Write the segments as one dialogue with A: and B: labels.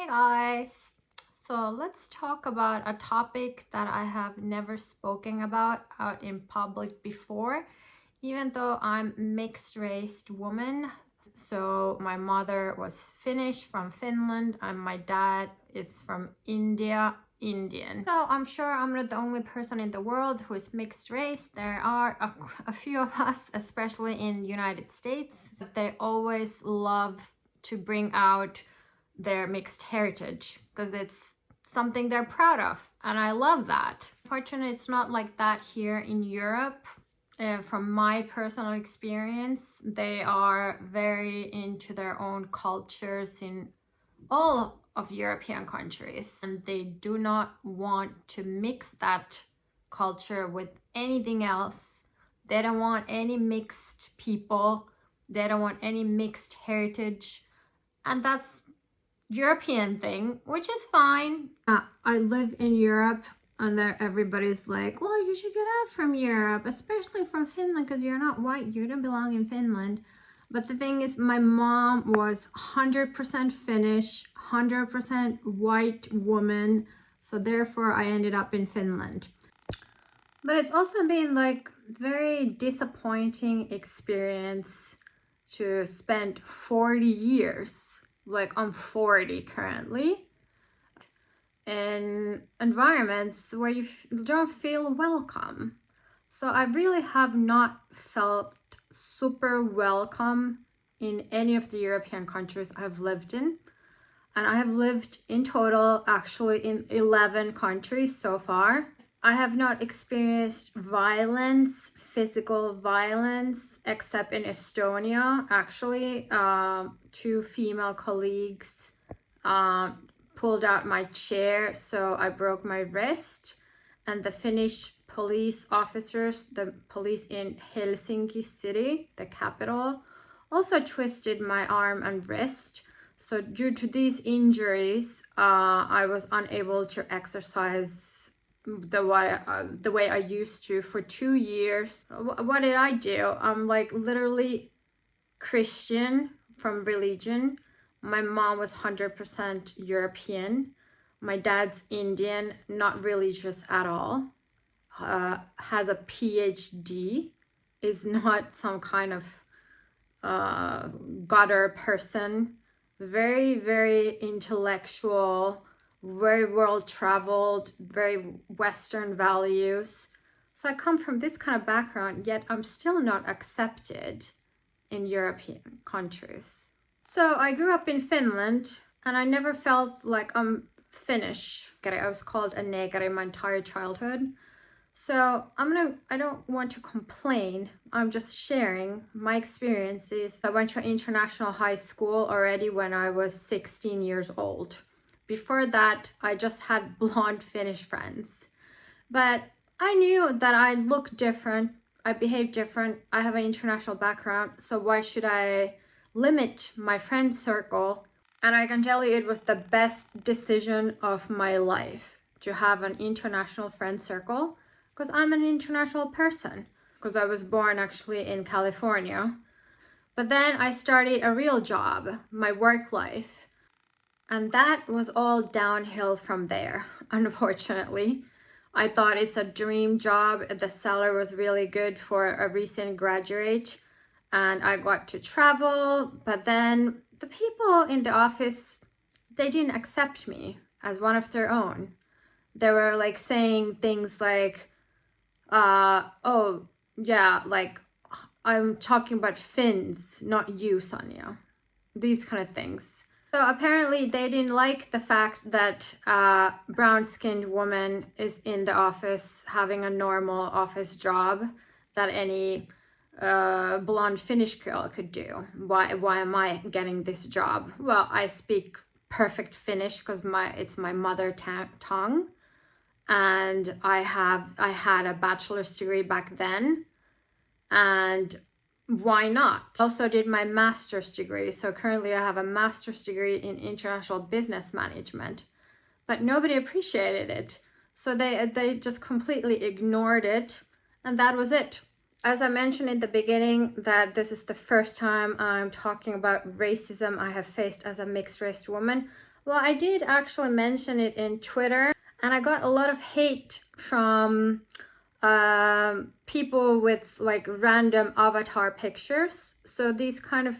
A: Hey guys, so let's talk about a topic that I have never spoken about out in public before, even though I'm mixed raced woman. So my mother was Finnish from Finland and my dad is from India, Indian. So I'm sure I'm not the only person in the world who is mixed race. There are a few of us, especially in United States. They always love to bring out their mixed heritage because it's something they're proud of, and I love that. Fortunately, it's not like that here in Europe. From my personal experience, they are very into their own cultures in all of European countries, and they do not want to mix that culture with anything else. They don't want any mixed people, they don't want any mixed heritage, and that's European thing, which is fine. I live in Europe and there everybody's like, well, you should get out from Europe, especially from Finland, because you're not white, you don't belong in Finland. But the thing is, my mom was 100% Finnish, 100% white woman, so therefore I ended up in Finland. But it's also been like very disappointing experience to spend 40 years, like I'm 40 currently, in environments where you don't feel welcome. So I really have not felt super welcome in any of the European countries I've lived in. And I have lived in total actually in 11 countries so far. I have not experienced violence, physical violence, except in Estonia. Actually, two female colleagues pulled out my chair, so I broke my wrist. And the Finnish police officers, the police in Helsinki city, the capital, also twisted my arm and wrist. So due to these injuries, I was unable to exercise the way I used to for 2 years. What did I do? I'm like literally Christian from religion. My mom was 100% European. My dad's Indian, not religious at all. Has a PhD, is not some kind of gutter person. Very, very intellectual, very well traveled, very Western values. So I come from this kind of background, yet I'm still not accepted in European countries. So I grew up in Finland and I never felt like I'm Finnish. I was called a negeri my entire childhood. So I don't want to complain. I'm just sharing my experiences. I went to international high school already when I was 16 years old. Before that, I just had blonde Finnish friends. But I knew that I look different, I behave different, I have an international background, so why should I limit my friend circle? And I can tell you it was the best decision of my life to have an international friend circle, because I'm an international person, because I was born actually in California. But then I started a real job, my work life. And that was all downhill from there, unfortunately. I thought it's a dream job. The salary was really good for a recent graduate. And I got to travel. But then the people in the office, they didn't accept me as one of their own. They were like saying things like, oh, yeah, like I'm talking about Finns, not you, Sonia. These kind of things. So apparently they didn't like the fact that a brown-skinned woman is in the office having a normal office job that any blonde Finnish girl could do. Why am I getting this job? Well, I speak perfect Finnish because it's my mother tongue, and I had a bachelor's degree back then, and why not? I also did my master's degree, so currently I have a master's degree in international business management, but nobody appreciated it, so they just completely ignored it, and that was it. As I mentioned in the beginning, that this is the first time I'm talking about racism I have faced as a mixed-race woman, Well, I did actually mention it in Twitter, and I got a lot of hate from people with like random avatar pictures. So these kind of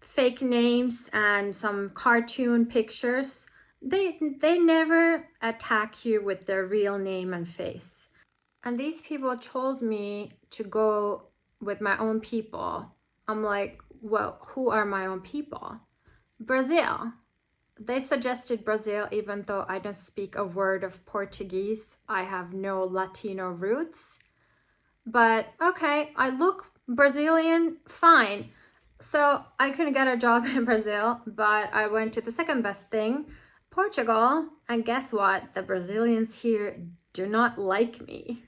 A: fake names and some cartoon pictures, they never attack you with their real name and face. And these people told me to go with my own people. I'm like, well, who are my own people? Brazil. They suggested Brazil, even though I don't speak a word of Portuguese. I have no Latino roots. But okay, I look Brazilian, fine. So I couldn't get a job in Brazil, but I went to the second best thing, Portugal. And guess what? The Brazilians here do not like me.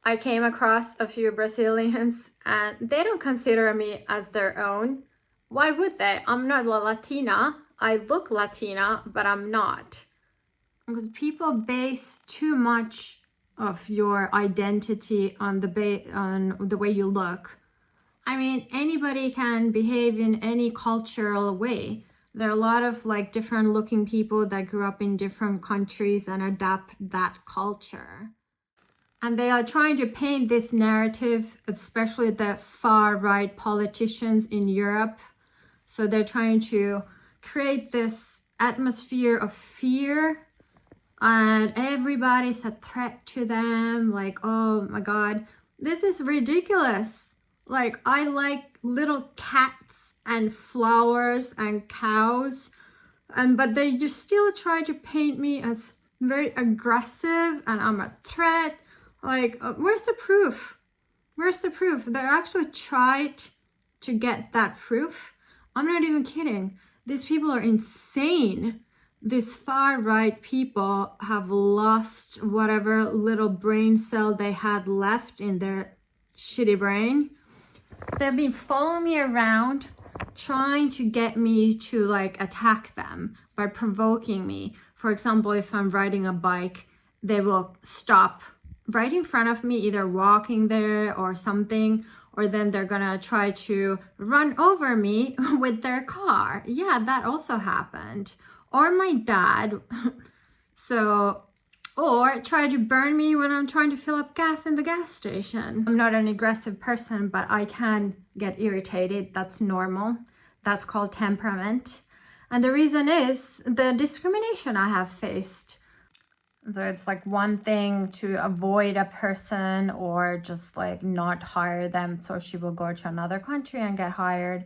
A: I came across a few Brazilians and they don't consider me as their own. Why would they? I'm not a Latina. I look Latina, but I'm not. Because people base too much of your identity on the way you look. I mean, anybody can behave in any cultural way. There are a lot of like different looking people that grew up in different countries and adapt that culture. And they are trying to paint this narrative, especially the far-right politicians in Europe. So they're trying to create this atmosphere of fear, and everybody's a threat to them. Like, oh my God, this is ridiculous. Like, I like little cats and flowers and cows, but they just still try to paint me as very aggressive and I'm a threat. Like, where's the proof? Where's the proof? They actually tried to get that proof. I'm not even kidding. These people are insane. These far-right people have lost whatever little brain cell they had left in their shitty brain. They've been following me around, trying to get me to like attack them by provoking me. For example, if I'm riding a bike, they will stop right in front of me, either walking there or something, or then they're gonna try to run over me with their car. Yeah, that also happened. Or my dad. Or try to burn me when I'm trying to fill up gas in the gas station. I'm not an aggressive person, but I can get irritated. That's normal. That's called temperament. And the reason is the discrimination I have faced. So it's like one thing to avoid a person or just like not hire them so she will go to another country and get hired.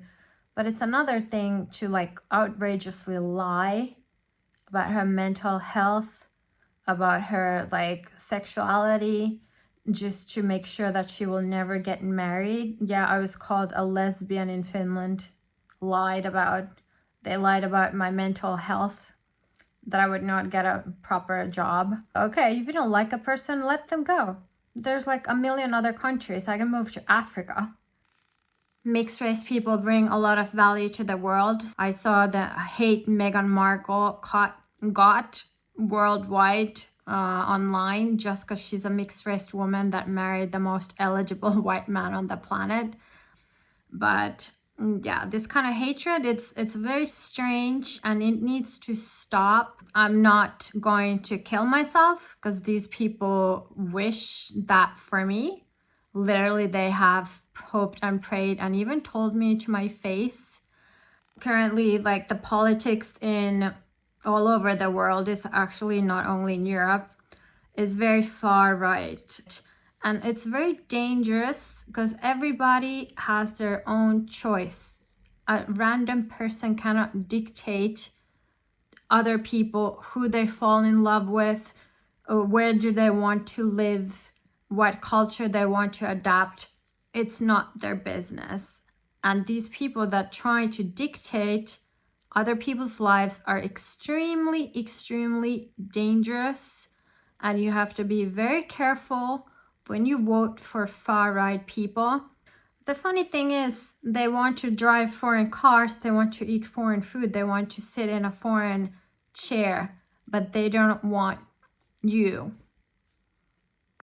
A: But it's another thing to like outrageously lie about her mental health, about her like sexuality, just to make sure that she will never get married. Yeah, I was called a lesbian in Finland. They lied about my mental health, that I would not get a proper job. Okay, if you don't like a person, let them go. There's like a million other countries. I can move to Africa. Mixed race people bring a lot of value to the world. I saw the hate Meghan Markle got worldwide online just because she's a mixed race woman that married the most eligible white man on the planet. But yeah, this kind of hatred, it's very strange and it needs to stop. I'm not going to kill myself because these people wish that for me. Literally, they have hoped and prayed and even told me to my face. Currently, like the politics in all over the world is actually not only in Europe, is very far right. And it's very dangerous because everybody has their own choice. A random person cannot dictate other people who they fall in love with, or where do they want to live, what culture they want to adapt. It's not their business. And these people that try to dictate other people's lives are extremely, extremely dangerous. And you have to be very careful when you vote for far-right people. The funny thing is, they want to drive foreign cars, they want to eat foreign food, they want to sit in a foreign chair, but they don't want you.